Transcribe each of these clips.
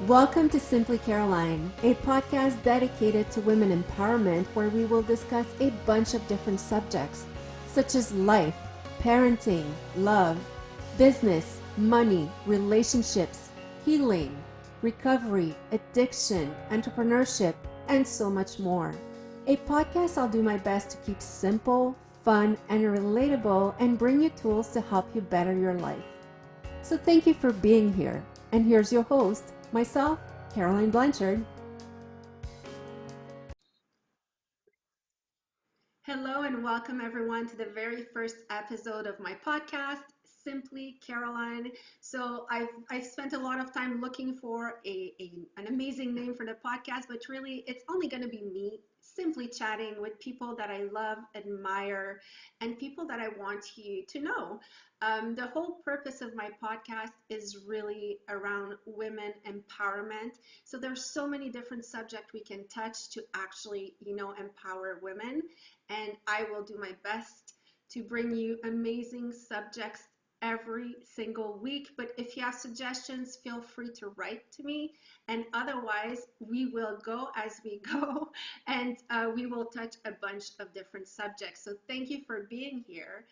Welcome to Simply Caroline, a podcast dedicated to women empowerment where we will discuss a bunch of different subjects such as life, parenting, love, business, money, relationships, healing, recovery, addiction, entrepreneurship, and so much more. A podcast I'll do my best to keep simple, fun, and relatable and bring you tools to help you better your life. So thank you for being here. And here's your host, myself, Caroline Blanchard. Hello and welcome everyone to the very first episode of my podcast, Simply Caroline. So I've spent a lot of time looking for an amazing name for the podcast, but really it's only going to be me simply chatting with people that I love, admire, and people that I want you to know. The whole purpose of my podcast is really around women empowerment. So there's so many different subjects we can touch to actually, empower women. And I will do my best to bring you amazing subjects every single week. But if you have suggestions, feel free to write to me. And otherwise, we will go as we go and we will touch a bunch of different subjects. So thank you for being here.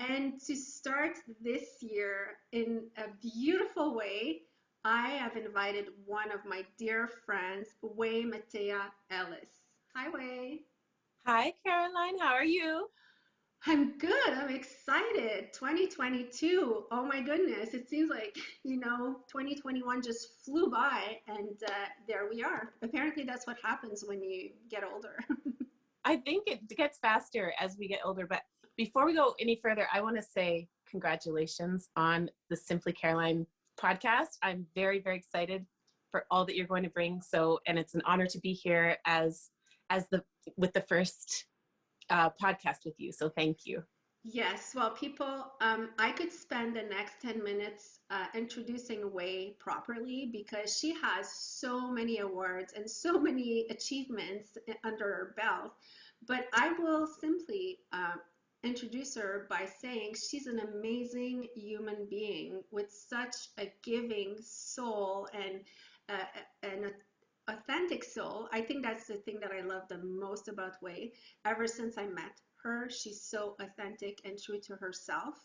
And to start this year in a beautiful way, I have invited one of my dear friends, Waymatea Ellis. Hi, Way. Hi, Caroline. How are you? I'm good. I'm excited. 2022. Oh my goodness. It seems like, 2021 just flew by and there we are. Apparently, that's what happens when you get older. I think it gets faster as we get older. But before we go any further, I want to say congratulations on the Simply Caroline podcast. I'm very, very excited for all that you're going to bring. And it's an honor to be here with the first podcast with you. So thank you. Yes, well, people, I could spend the next 10 minutes introducing Way properly because she has so many awards and so many achievements under her belt. But I will simply introduce her by saying she's an amazing human being with such a giving soul and an authentic soul. I think that's the thing that I love the most about Way. Ever since I met her, she's so authentic and true to herself.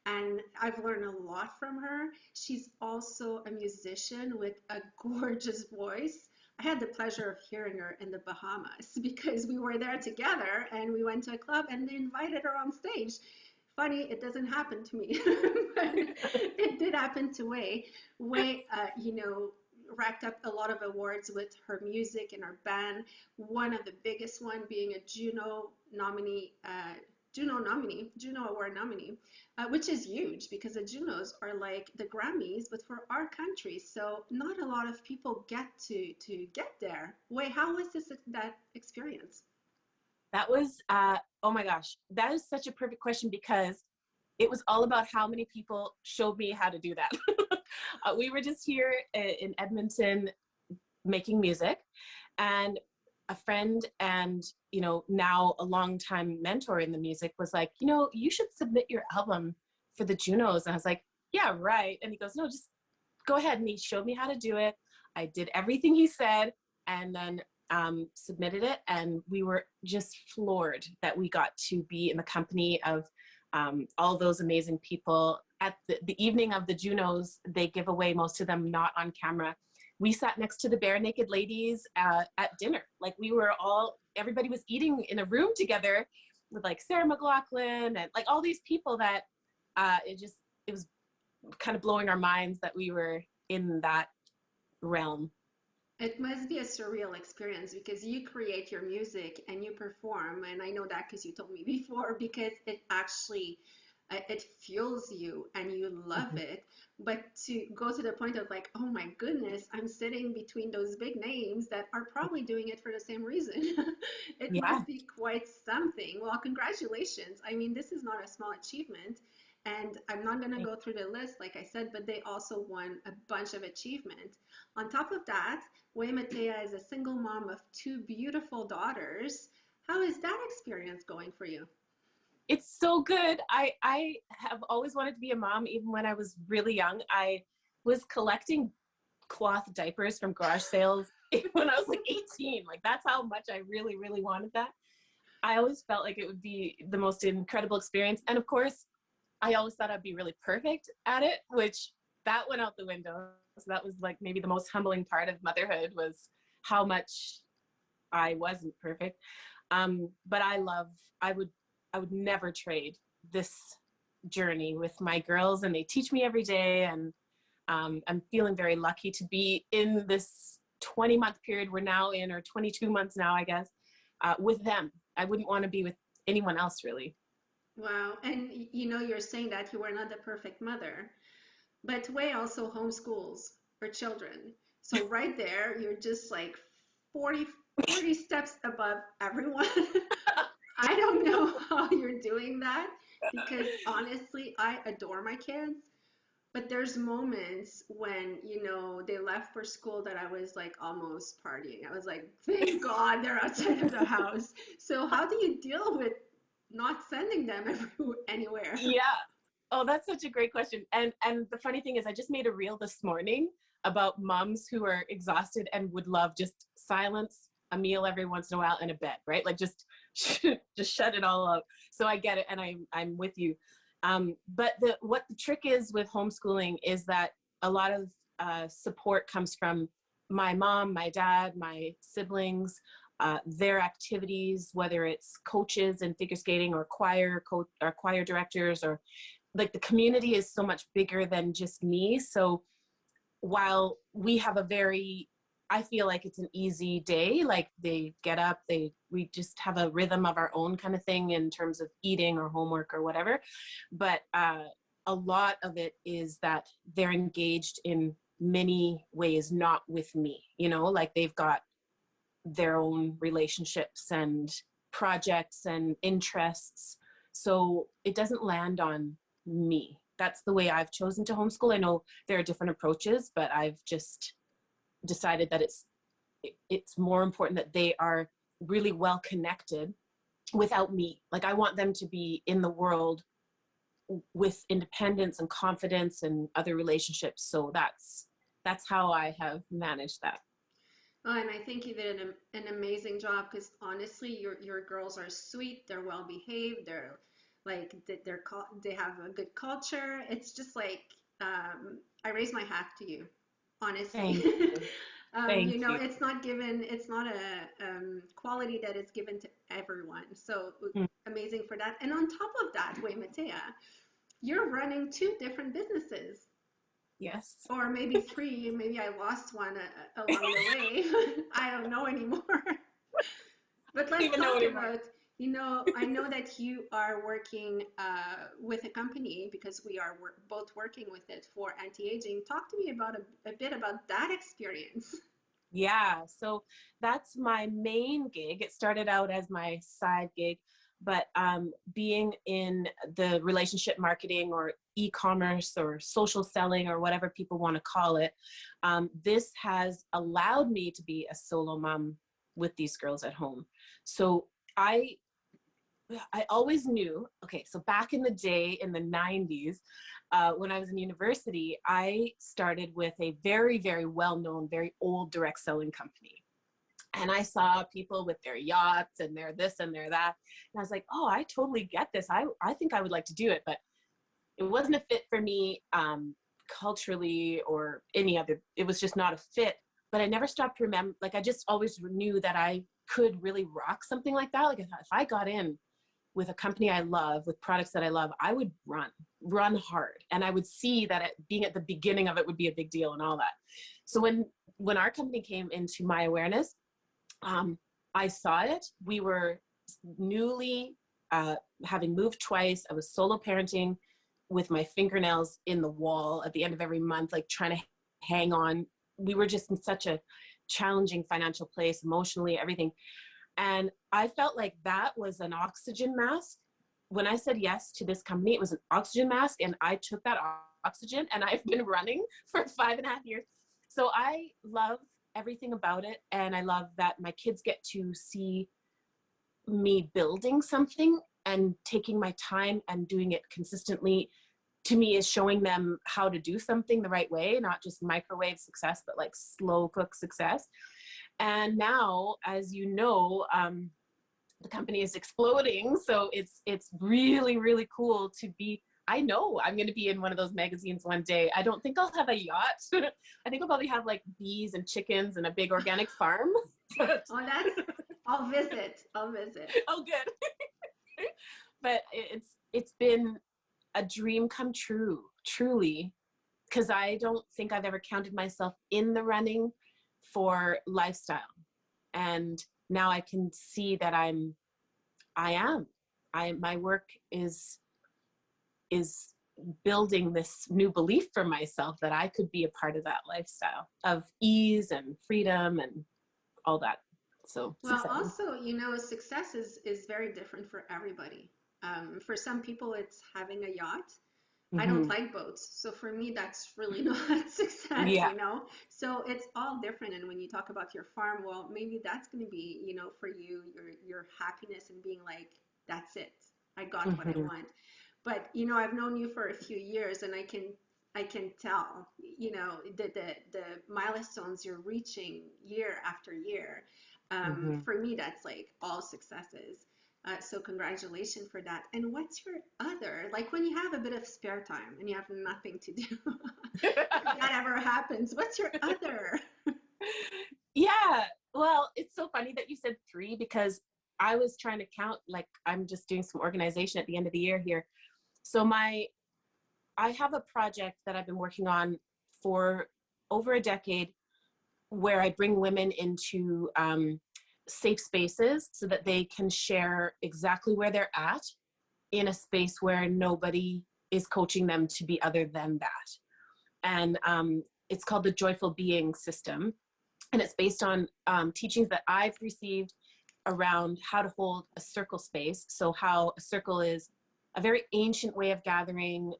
And I've learned a lot from her. She's also a musician with a gorgeous voice. I had the pleasure of hearing her in the Bahamas because we were there together and we went to a club and they invited her on stage. Funny, it doesn't happen to me, but it did happen to Way. Way, racked up a lot of awards with her music and her band. One of the biggest one being a Juno Award nominee, which is huge because the Junos are like the Grammys, but for our country. So not a lot of people get to get there. Wait, how was that experience? That was, oh my gosh, that is such a perfect question because it was all about how many people showed me how to do that. We were just here in Edmonton making music, and a friend and, now a longtime mentor in the music was like, you should submit your album for the Junos. And I was like, yeah, right. And he goes, no, just go ahead. And he showed me how to do it. I did everything he said and then submitted it. And we were just floored that we got to be in the company of all those amazing people. At the evening of the Junos, they give away, most of them not on camera. We sat next to the Bare Naked Ladies at dinner. Like everybody was eating in a room together with like Sarah McLachlan and like all these people that it was kind of blowing our minds that we were in that realm. It must be a surreal experience because you create your music and you perform. And I know that because you told me before, because it actually it fuels you and you love it. But to go to the point of like, oh my goodness, I'm sitting between those big names that are probably doing it for the same reason. It must be quite something. Well, congratulations. I mean, this is not a small achievement. And I'm not going to go through the list, like I said, but they also won a bunch of achievements. On top of that, Waymatea is a single mom of two beautiful daughters. How is that experience going for you? It's so good. I have always wanted to be a mom, even when I was really young. I was collecting cloth diapers from garage sales when I was like 18. Like that's how much I really, really wanted that. I always felt like it would be the most incredible experience. And of course, I always thought I'd be really perfect at it, which that went out the window. So that was like maybe the most humbling part of motherhood, was how much I wasn't perfect. But I would never trade this journey with my girls, and they teach me every day. And I'm feeling very lucky to be in this 20-month period we're now in, or 22 months now, I guess, with them. I wouldn't want to be with anyone else, really. Wow. And you're saying that you were not the perfect mother, but Way also homeschools her children. So right there, you're just like 40 steps above everyone. I don't know how you're doing that, because honestly, I adore my kids. But there's moments when, they left for school that I was like almost partying. I was like, thank God they're outside of the house. So how do you deal with not sending them anywhere? Yeah. Oh, that's such a great question. And the funny thing is, I just made a reel this morning about moms who are exhausted and would love just silence, a meal every once in a while, and a bed, right? Like just shut it all out. So I get it, and I'm with you. But what the trick is with homeschooling is that a lot of support comes from my mom, my dad, my siblings, their activities, whether it's coaches in figure skating, or choir directors, or like the community is so much bigger than just me. So while we have I feel like it's an easy day, like they get up, we just have a rhythm of our own kind of thing in terms of eating or homework or whatever. But a lot of it is that they're engaged in many ways, not with me, like they've got their own relationships and projects and interests. So it doesn't land on me. That's the way I've chosen to homeschool. I know there are different approaches, but I've just decided that it's more important that they are really well connected without me. Like I want them to be in the world with independence and confidence and other relationships. So that's how I have managed that. Oh, and I think you did an amazing job, because honestly, your girls are sweet, they're well behaved, they're like they have a good culture. It's just like, I raise my hat to you, honestly. Thank you. Thank you. It's not a quality that is given to everyone. So amazing for that. And on top of that, Waymatea, you're running 2 different businesses. Yes. Or maybe 3. Maybe I lost one along the way. I don't know anymore. But let's talk about, I know that you are working with a company, because we are both working with it for anti-aging. Talk to me about a bit about that experience. Yeah, so that's my main gig. It started out as my side gig, but being in the relationship marketing, or e-commerce, or social selling, or whatever people want to call it, this has allowed me to be a solo mom with these girls at home. So I always knew, okay, so back in the day in the 90s, when I was in university, I started with a very, very well-known, very old direct selling company. And I saw people with their yachts and their this and their that. And I was like, oh, I totally get this. I think I would like to do it, but it wasn't a fit for me culturally or any other. It was just not a fit. But I never stopped like I just always knew that I could really rock something like that. Like if I got in with a company I love, with products that I love, I would run hard. And I would see that being at the beginning of it would be a big deal and all that. So when our company came into my awareness, I saw it. We were newly, having moved twice. I was solo parenting with my fingernails in the wall at the end of every month, like trying to hang on. We were just in such a challenging financial place, emotionally, everything. And I felt like that was an oxygen mask. When I said yes to this company, it was an oxygen mask, and I took that oxygen, and I've been running for 5.5 years. So I love everything about it. And I love that my kids get to see me building something and taking my time and doing it consistently to me is showing them how to do something the right way, not just microwave success, but like slow cook success. And now, as you know, the company is exploding. So it's really, really cool to be. I know I'm going to be in one of those magazines one day. I don't think I'll have a yacht. I think I'll probably have like bees and chickens and a big organic farm. Oh, I'll visit. I'll visit. Oh, good. But it's been a dream come true, truly, because I don't think I've ever counted myself in the running for lifestyle. And now I can see that my work is building this new belief for myself that I could be a part of that lifestyle of ease and freedom and all that. So well, also, success is very different for everybody. For some people, it's having a yacht. I don't mm-hmm. like boats. So for me, that's really not success, Yeah. So it's all different. And when you talk about your farm, well, maybe that's going to be, for you, your happiness and being like, that's it. I got what I Mm-hmm. want. But, I've known you for a few years and I can tell, the milestones you're reaching year after year. Mm-hmm. For me, that's like all successes. So congratulations for that. And what's your other, like when you have a bit of spare time and you have nothing to do, if that ever happens, what's your other? Yeah. Well, it's so funny that you said 3 because I was trying to count, like I'm just doing some organization at the end of the year here. So I have a project that I've been working on for over a decade where I bring women into safe spaces so that they can share exactly where they're at in a space where nobody is coaching them to be other than that. And it's called the Joyful Being System. And it's based on teachings that I've received around how to hold a circle space. So how a circle is a very ancient way of gathering.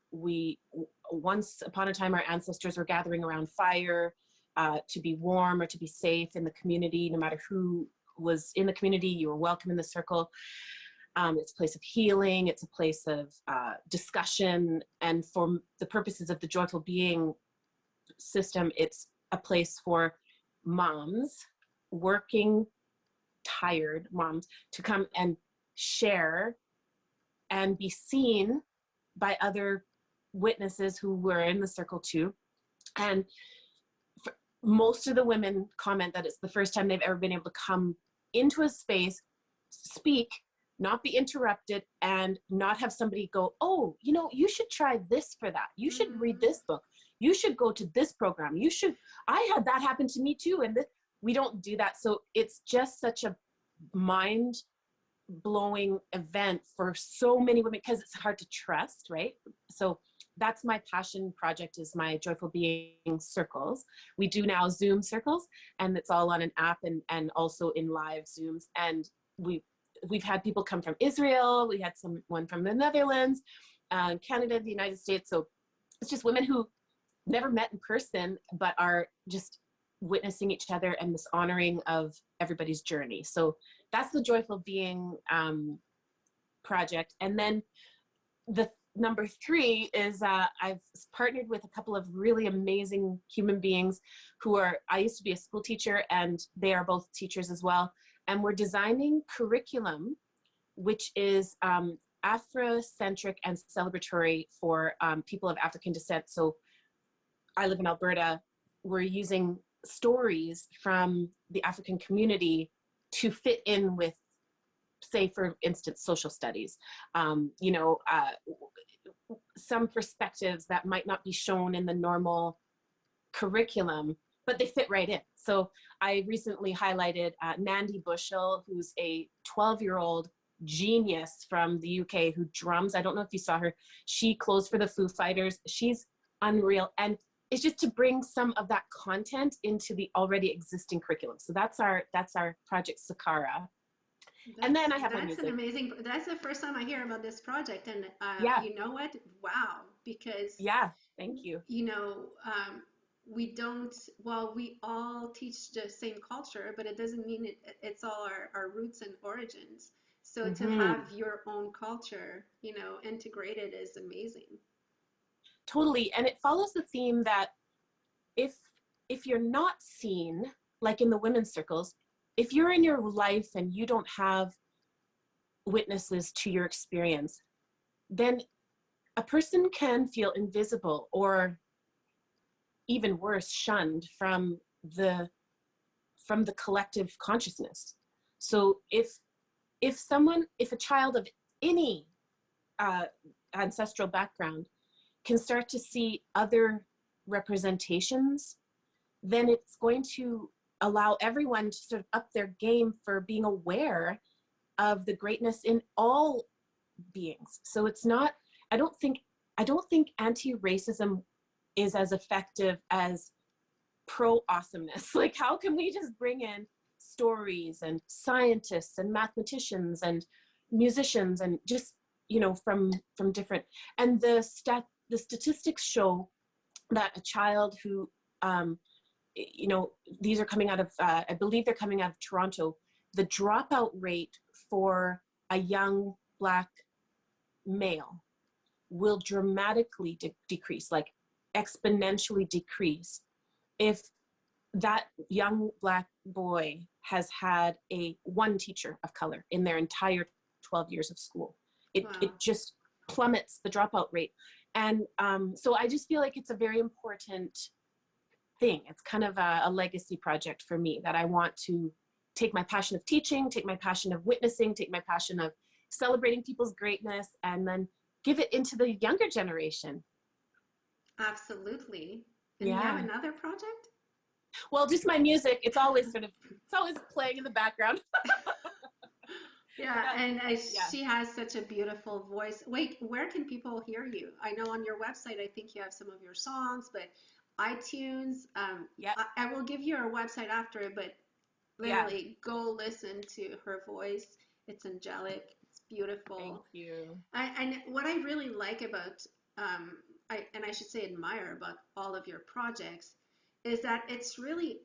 Once upon a time, our ancestors were gathering around fire to be warm or to be safe in the community. No matter who was in the community, you were welcome in the circle. It's a place of healing. It's a place of discussion. And for the purposes of the Joyful Being System, it's a place for moms, working, tired moms, to come and share and be seen by other witnesses who were in the circle too. And most of the women comment that it's the first time they've ever been able to come into a space, speak, not be interrupted, and not have somebody go, oh, you should try this for that. You should read this book. You should go to this program. I had that happen to me too. And we don't do that. So it's just such a mind blowing event for so many women because it's hard to trust, right? So that's my passion project, is my Joyful Being circles. We do now Zoom circles, and it's all on an app and also in live Zooms. And we've had people come from Israel. We had someone from the Netherlands, Canada, the United States. So it's just women who never met in person, but are just witnessing each other and this honoring of everybody's journey. So that's the Joyful Being project. And then the number 3 is I've partnered with a couple of really amazing human beings I used to be a school teacher, and they are both teachers as well. And we're designing curriculum, which is Afrocentric and celebratory for people of African descent. So I live in Alberta. We're using stories from the African community to fit in with, say, for instance, social studies. Some perspectives that might not be shown in the normal curriculum, but they fit right in. So I recently highlighted Nandi Bushell, who's a 12-year-old genius from the UK who drums. I don't know if you saw her. She closed for the Foo Fighters. She's unreal. And it's just to bring some of that content into the already existing curriculum. So that's our project Sakara. And then I have my music. That's the first time I hear about this project. And Yeah. You know what? Wow. Because yeah, thank you. We don't, well, we all teach the same culture, but it doesn't mean it's all our roots and origins. So to have your own culture, integrated is amazing. Totally. And it follows the theme that if you're not seen, like in the women's circles, if you're in your life and you don't have witnesses to your experience, then a person can feel invisible, or even worse, shunned from the collective consciousness. So if a child of any ancestral background can start to see other representations, then it's going to allow everyone to sort of up their game for being aware of the greatness in all beings. So it's not, I don't think anti-racism is as effective as pro-awesomeness. Like, how can we just bring in stories and scientists and mathematicians and musicians and just, you know, from different, and the statistics show that a child who, you know, these are coming out of, I believe they're coming out of Toronto, the dropout rate for a young Black male will dramatically decrease, like exponentially decrease, if that young Black boy has had one teacher of color in their entire 12 years of school. It just plummets the dropout rate. And so I just feel like it's a very important thing. It's kind of a legacy project for me, that I want to take my passion of teaching, take my passion of witnessing, take my passion of celebrating people's greatness, and then give it into the younger generation. Absolutely. And you have another project? Well, just my music. It's always playing in the background. Yeah, and she has such a beautiful voice. Wait, where can people hear you? I know on your website, I think you have some of your songs, but iTunes, I will give you her website after, but literally go listen to her voice. It's angelic. It's beautiful. Thank you. And what I really like about, I should say admire about all of your projects, is that it's really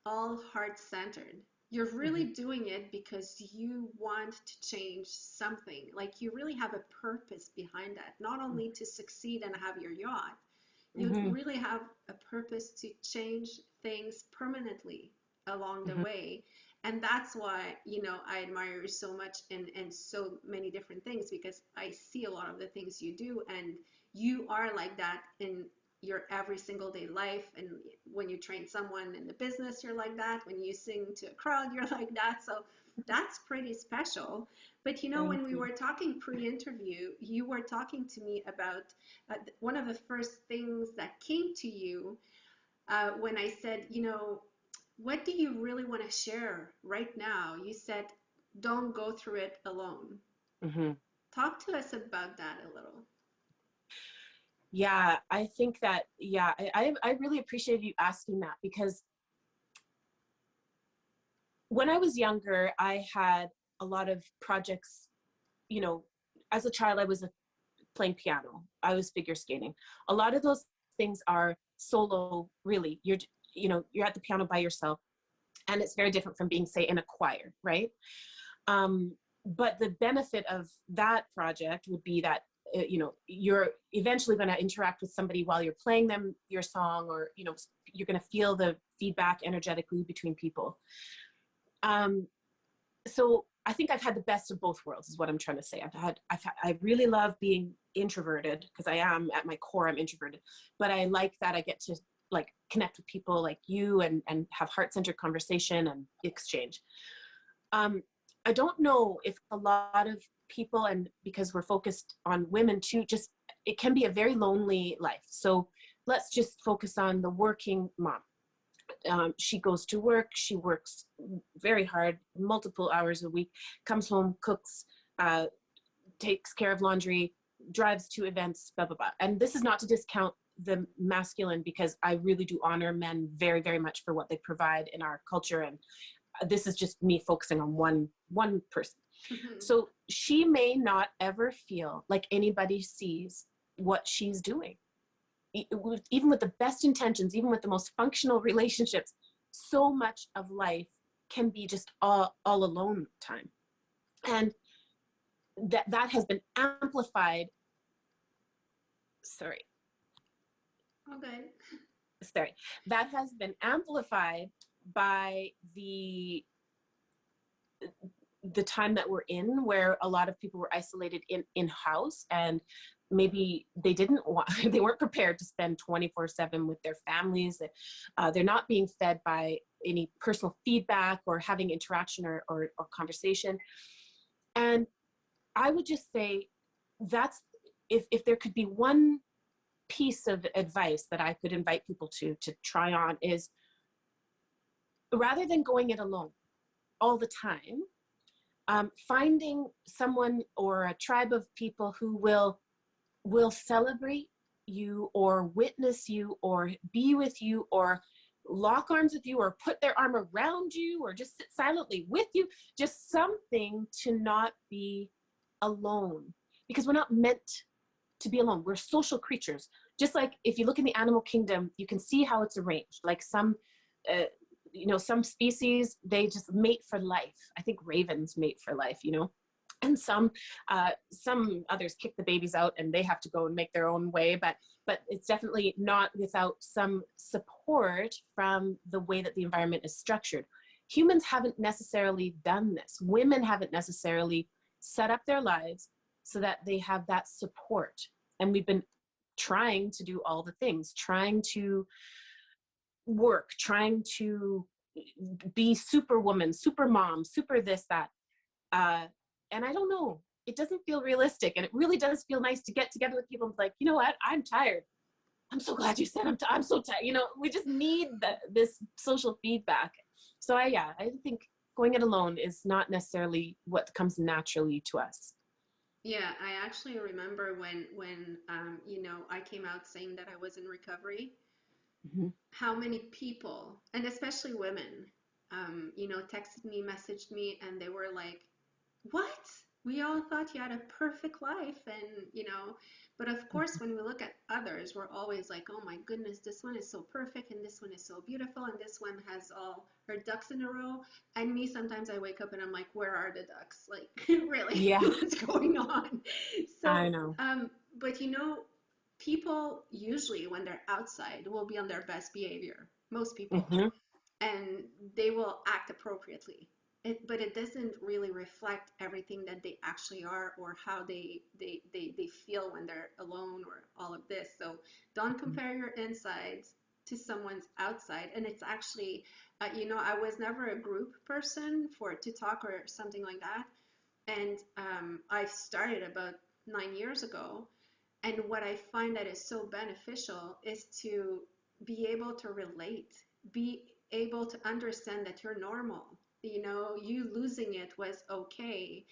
all heart-centered. You're really doing it because you want to change something. Like, you really have a purpose behind that, not only to succeed and have your yacht. You really have a purpose to change things permanently along the way. And that's why, you know, I admire you so much in so many different things, because I see a lot of the things you do, and you are like that in your every single day life. And when you train someone in the business, you're like that. When you sing to a crowd, you're like that. So that's pretty special. But, you know, when we were talking pre-interview, you were talking to me about one of the first things that came to you when I said, you know, what do you really want to share right now? You said, don't go through it alone. Talk to us about that a little. Yeah, I think that, I really appreciated you asking that, because when I was younger, I had a lot of projects. You know, as a child, I was playing piano. I was figure skating. A lot of those things are solo, really. You're at the piano by yourself, and it's very different from being, say, in a choir, right? But the benefit of that project would be that, you know, you're eventually going to interact with somebody while you're playing them your song, or, you know, you're going to feel the feedback energetically between people. So I think I've had the best of both worlds, is what I'm trying to say. I really love being introverted, because I am, at my core, I'm introverted, but I like that I get to, like, connect with people like you and have heart-centered conversation and exchange. I don't know if a lot of people, and because we're focused on women too, just, it can be a very lonely life. So let's just focus on the working mom. She goes to work, she works very hard, multiple hours a week, comes home, cooks, takes care of laundry, drives to events, blah, blah, blah. And this is not to discount the masculine, because I really do honor men very, very much for what they provide in our culture. And this is just me focusing on one person. So she may not ever feel like anybody sees what she's doing. Even with the best intentions, even with the most functional relationships, so much of life can be just all alone time. And that has been amplified. Sorry. Okay. Sorry, that has been amplified by the time that we're in, where a lot of people were isolated in-house, and maybe they didn't want they weren't prepared to spend 24/7 with their families. They're not being fed by any personal feedback or having interaction or conversation. And I would just say that's, if there could be one piece of advice that I could invite people to try on, is rather than going it alone all the time, finding someone or a tribe of people who will celebrate you or witness you or be with you or lock arms with you or put their arm around you or just sit silently with you, just something to not be alone, because we're not meant to be alone. We're social creatures. Just like if you look in the animal kingdom, you can see how it's arranged. Like some some species, they just mate for life. I think ravens mate for life, and some others kick the babies out and they have to go and make their own way. But it's definitely not without some support from the way that the environment is structured. Humans haven't necessarily done this. Women haven't necessarily set up their lives so that they have that support. And we've been trying to do all the things, trying to work, trying to be superwoman, super mom, super this, that. And I don't know, it doesn't feel realistic. And it really does feel nice to get together with people and be like, you know what, I'm tired. I'm so glad you said I'm so tired. We just need this social feedback. So I think going it alone is not necessarily what comes naturally to us. Yeah, I actually remember when I came out saying that I was in recovery, Mm-hmm. how many people, and especially women, texted me, messaged me, and they were like, "What? We all thought you had a perfect life," and but of course, when we look at others, we're always like, "Oh my goodness, this one is so perfect, and this one is so beautiful, and this one has all her ducks in a row." And me, sometimes I wake up and I'm like, "Where are the ducks? Like, really, Yeah, what's going on?" I So, know. but people usually when they're outside will be on their best behavior, most people, Mm-hmm. and they will act appropriately. But it doesn't really reflect everything that they actually are, or how they feel when they're alone, or all of this. So don't compare your insides to someone's outside. And it's actually, I was never a group person to talk or something like that. And I started about 9 years ago. And what I find that is so beneficial is to be able to relate, be able to understand that you're normal. You losing it was okay.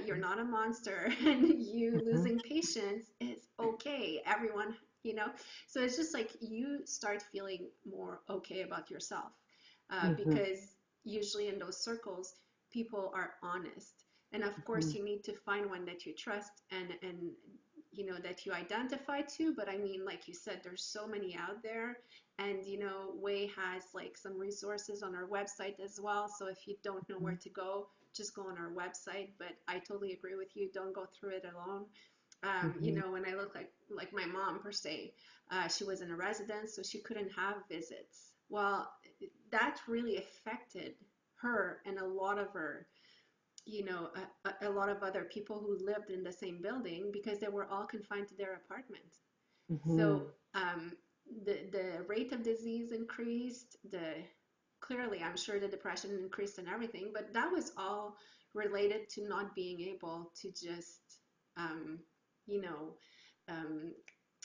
You're not a monster, and you Mm-hmm. losing patience is okay. Everyone, you know. So it's just like you start feeling more okay about yourself, Mm-hmm. because usually in those circles, people are honest. And of course, Mm-hmm. you need to find one that you trust, and that you identify to. But I mean, like you said, there's so many out there. And Way has like some resources on our website as well, so if you don't know where to go, just go on our website. But I totally agree with you, don't go through it alone. Mm-hmm. When I look like my mom per se, she was in a residence, so she couldn't have visits. Well, that really affected her and a lot of her, a lot of other people who lived in the same building, because they were all confined to their apartment. Mm-hmm. So the rate of disease increased. Clearly, I'm sure the depression increased and everything, but that was all related to not being able to just, um, you know, um,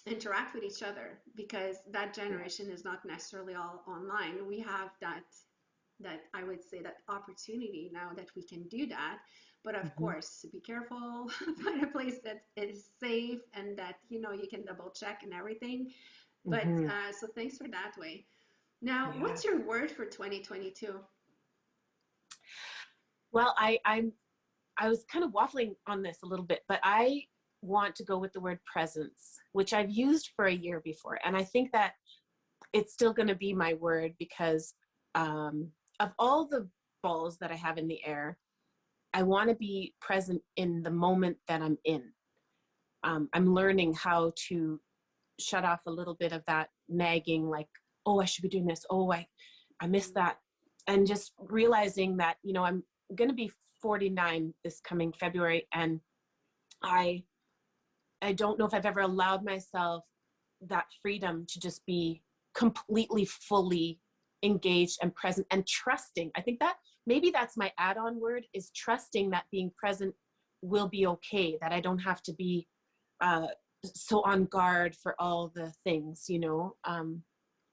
interact with each other, because that Yeah. generation is not necessarily all online. We have that I would say that opportunity now that we can do that. But of Mm-hmm. course, be careful, find a place that is safe, and that you can double check and everything. But Mm-hmm. so thanks for that way. Now, Yeah. what's your word for 2022? Well, I was kind of waffling on this a little bit, but I want to go with the word presence, which I've used for a year before. And I think that it's still going to be my word because of all the balls that I have in the air, I want to be present in the moment that I'm in. I'm learning how to shut off a little bit of that nagging, like, oh, I should be doing this. Oh, I missed that. And just realizing that, you know, I'm going to be 49 this coming February. And I don't know if I've ever allowed myself that freedom to just be completely, fully engaged and present and trusting. I think that maybe that's my add-on word, is trusting that being present will be okay, that I don't have to be so on guard for all the things, you know.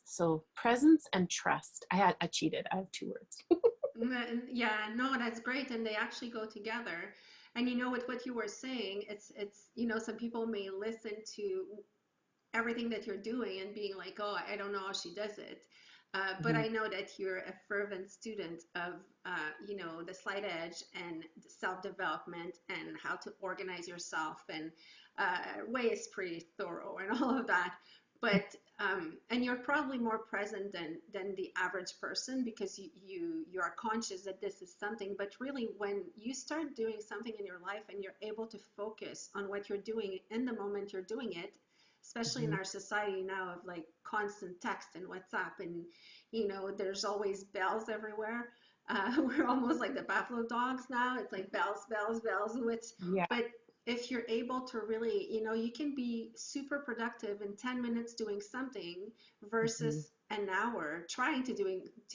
So presence and trust. I cheated. I have 2 words. Yeah, no, that's great, and they actually go together. And you know, with what you were saying, it's you know, some people may listen to everything that you're doing and being like, oh, I don't know how she does it. But Mm-hmm. I know that you're a fervent student of, you know, the slight edge and self-development and how to organize yourself. And Way is pretty thorough and all of that. But and you're probably more present than the average person, because you are conscious that this is something. But really, when you start doing something in your life and you're able to focus on what you're doing in the moment you're doing it, especially in Mm-hmm. our society now of like constant text and WhatsApp, and you know, there's always bells everywhere. We're almost like the Buffalo dogs now. It's like bells, bells, bells. Which, Yeah. but if you're able to really, you know, you can be super productive in 10 minutes doing something Mm-hmm. versus an hour trying to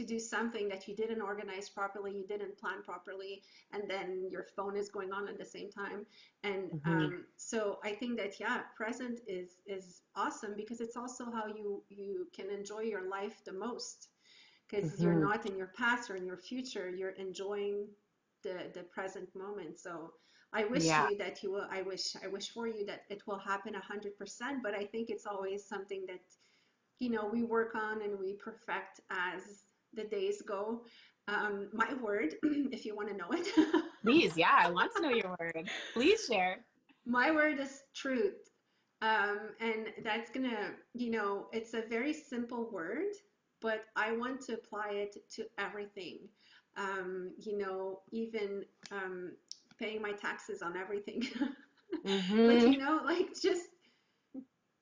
do something that you didn't organize properly, you didn't plan properly, and then your phone is going on at the same time. And Mm-hmm. so I think that, yeah, present is awesome, because it's also how you can enjoy your life the most, because you're Mm-hmm. not in your past or in your future. You're enjoying the present moment. So I wish Yeah. you that you will. I wish for you that it will happen 100%. But I think it's always something that, you know, we work on and we perfect as the days go. My word, if you want to know it. Please. Yeah. I want to know your word. Please share. My word is truth. And that's gonna, you know, it's a very simple word, but I want to apply it to everything. You know, even paying my taxes on everything. But Mm-hmm. you know, like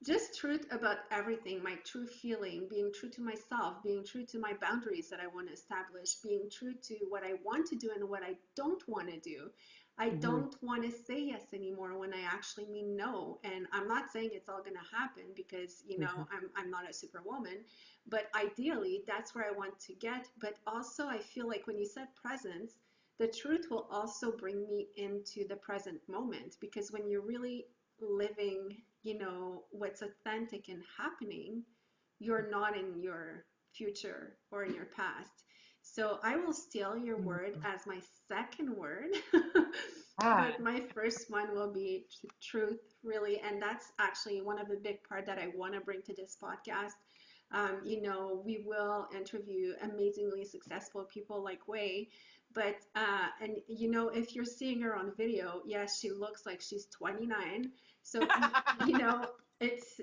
just truth about everything, my true feeling, being true to myself, being true to my boundaries that I want to establish, being true to what I want to do and what I don't want to do. I Mm-hmm. don't want to say yes anymore when I actually mean no. And I'm not saying it's all going to happen, because, you Mm-hmm. know, I'm not a superwoman, but ideally that's where I want to get. But also, I feel like when you said presence, the truth will also bring me into the present moment, because when you're really living, you know, what's authentic and happening, you're not in your future or in your past. So I will steal your word as my second word, Ah. but my first one will be truth, really. And that's actually one of the big part that I want to bring to this podcast. You know, we will interview amazingly successful people like Way, but and you know, if you're seeing her on video, yes, she looks like she's 29. So you know, it's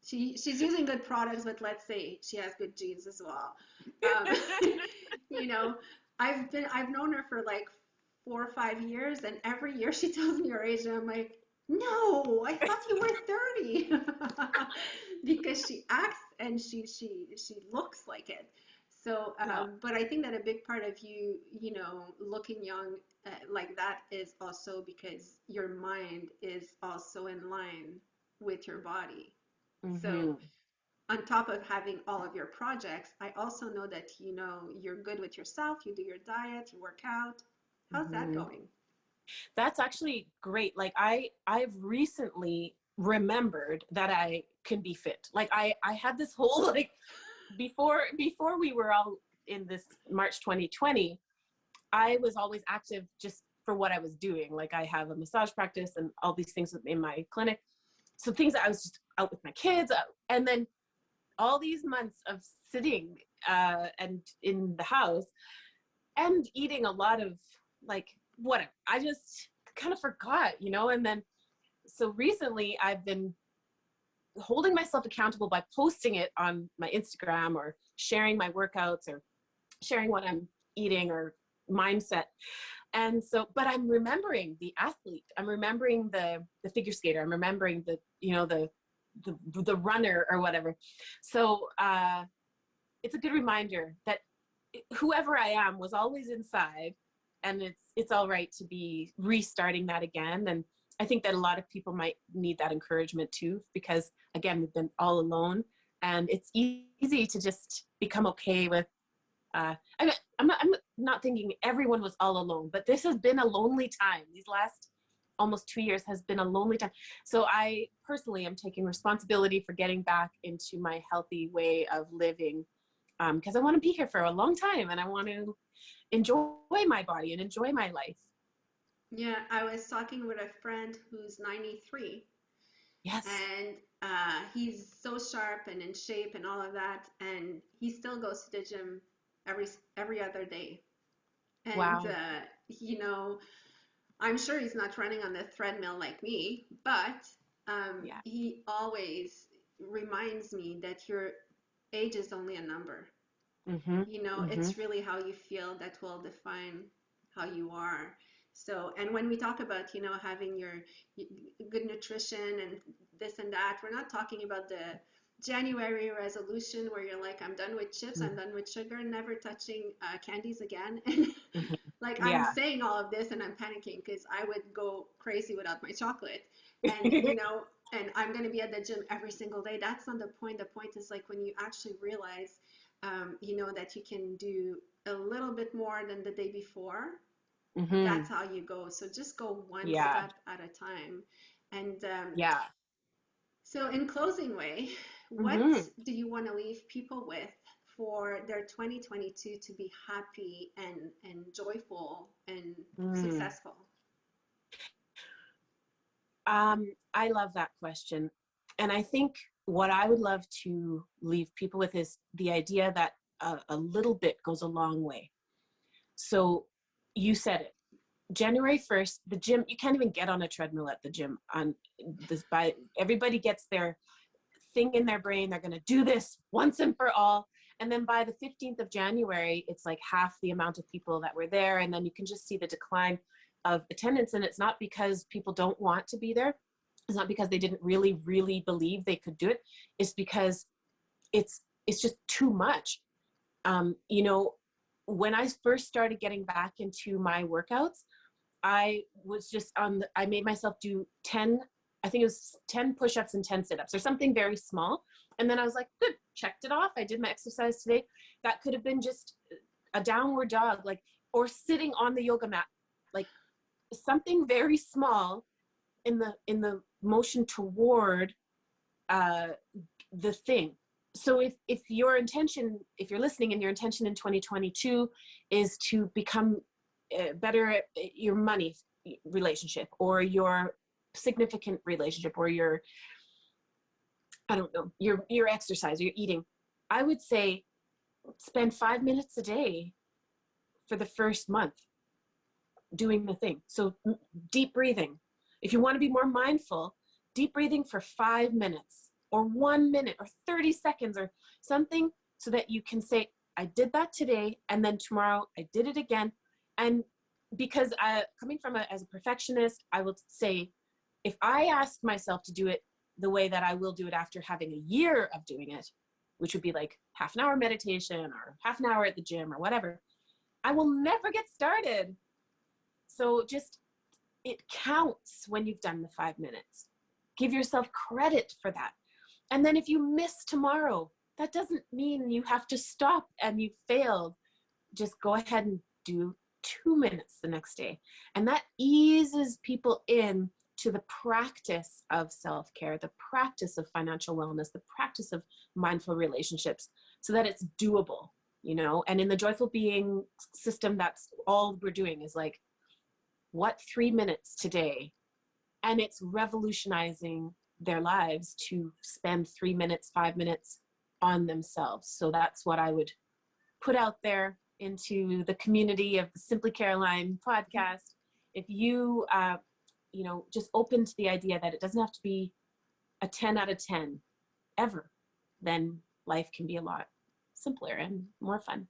she's using good products, but let's say she has good genes as well. Um, you know, I've known her for like 4 or 5 years, and every year she tells me her age, and I'm like, no, I thought you were 30, because she acts and she looks like it. So, No. but I think that a big part of you, you know, looking young like that is also because your mind is also in line with your body. So, Mm-hmm. on top of having all of your projects, I also know that, you know, you're good with yourself, you do your diet, you work out. How's that Mm-hmm. going? That's actually great. Like I've recently remembered that I can be fit. Like I had this whole like before we were all in this March 2020, I was always active just for what I was doing. Like I have a massage practice and all these things in my clinic. So things that I was just out with my kids, and then all these months of sitting and in the house and eating a lot of like whatever. I just kind of forgot, you know. And then so recently I've been holding myself accountable by posting it on my Instagram or sharing my workouts or sharing what I'm eating or mindset. And so, but I'm remembering the athlete. I'm remembering the figure skater. I'm remembering the, you know, the the runner or whatever. So it's a good reminder that whoever I am was always inside, and it's all right to be restarting that again. And I think that a lot of people might need that encouragement too, because again, we've been all alone, and it's easy to just become okay with, I'm not thinking everyone was all alone, but this has been a lonely time. These last almost 2 years has been a lonely time. So I personally am taking responsibility for getting back into my healthy way of living, because I want to be here for a long time, and I want to enjoy my body and enjoy my life. Yeah, I was talking with a friend who's 93, Yes. and he's so sharp and in shape and all of that, and he still goes to the gym every other day. And Wow. you know, I'm sure he's not running on the treadmill like me, but Yeah. he always reminds me that your age is only a number. Mm-hmm. You know, Mm-hmm. it's really how you feel that will define how you are. So, and when we talk about, you know, having your good nutrition and this and that, we're not talking about the January resolution where you're like, I'm done with chips, I'm done with sugar, never touching candies again. And Mm-hmm. like, I'm Yeah. saying all of this and I'm panicking because I would go crazy without my chocolate. And, you know, and I'm going to be at the gym every single day. That's not the point. The point is like when you actually realize, you know, that you can do a little bit more than the day before. Mm-hmm. That's how you go. So just go one Yeah. step at a time. And Yeah. so, in closing, Way, what Mm-hmm. do you want to leave people with for their 2022 to be happy and joyful and Mm. successful? I love that question. And I think what I would love to leave people with is the idea that a little bit goes a long way. So you said it. January 1st, the gym, you can't even get on a treadmill at the gym on this by everybody gets their thing in their brain. They're going to do this once and for all. And then by the 15th of January, it's like half the amount of people that were there. And then you can just see the decline of attendance. And it's not because people don't want to be there. It's not because they didn't really, really believe they could do it. It's because it's just too much. You know, when I first started getting back into my workouts, I was just I made myself do 10, I think it was 10 push-ups and 10 sit-ups or something very small. And then I was like, good, checked it off. I did my exercise today. That could have been just a downward dog, like, or sitting on the yoga mat, like something very small in the motion toward the thing. So if your intention, if you're listening and your intention in 2022 is to become better at your money relationship or your significant relationship or your, I don't know, your exercise, your eating, I would say spend 5 minutes a day for the first month doing the thing. So deep breathing. If you want to be more mindful, deep breathing for 5 minutes or 1 minute or 30 seconds or something, so that you can say, I did that today, and then tomorrow I did it again. And because coming from as a perfectionist, I will say, if I ask myself to do it the way that I will do it after having a year of doing it, which would be like half an hour meditation or half an hour at the gym or whatever, I will never get started. So just, it counts when you've done the 5 minutes. Give yourself credit for that. And then if you miss tomorrow, that doesn't mean you have to stop and you failed. Just go ahead and do 2 minutes the next day. And that eases people in to the practice of self-care, the practice of financial wellness, the practice of mindful relationships, so that it's doable, you know? And in the joyful being system, that's all we're doing is like, what 3 minutes today? And it's revolutionizing their lives to spend 3 minutes, 5 minutes on themselves. So that's what I would put out there into the community of the Simply Caroline podcast. If you, you know, just open to the idea that it doesn't have to be a 10 out of 10 ever, then life can be a lot simpler and more fun.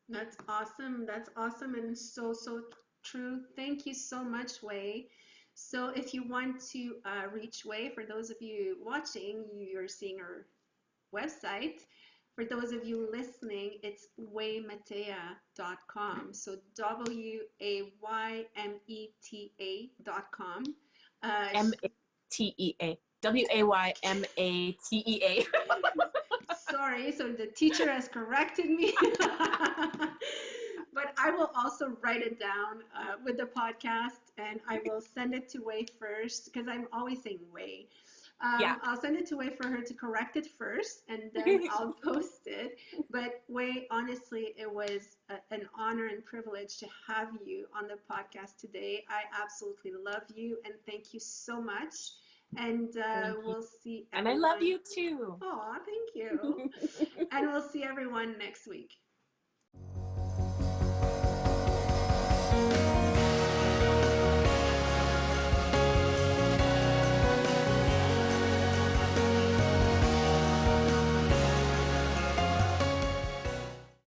That's awesome. That's awesome and so, so true. Thank you so much, Way. So if you want to reach Way, for those of you watching, you're seeing our website. For those of you listening, it's waymatea.com. So WAYMETA.com. Matea. Waymatea. Sorry, so the teacher has corrected me. But I will also write it down with the podcast, and I will send it to Way first because I'm always saying Way. Yeah. I'll send it to Way for her to correct it first, and then I'll post it. But Way, honestly, it was an honor and privilege to have you on the podcast today. I absolutely love you, and thank you so much. And Thank you. we'll see And I everyone. love you too. Oh, thank you. And we'll see everyone next week.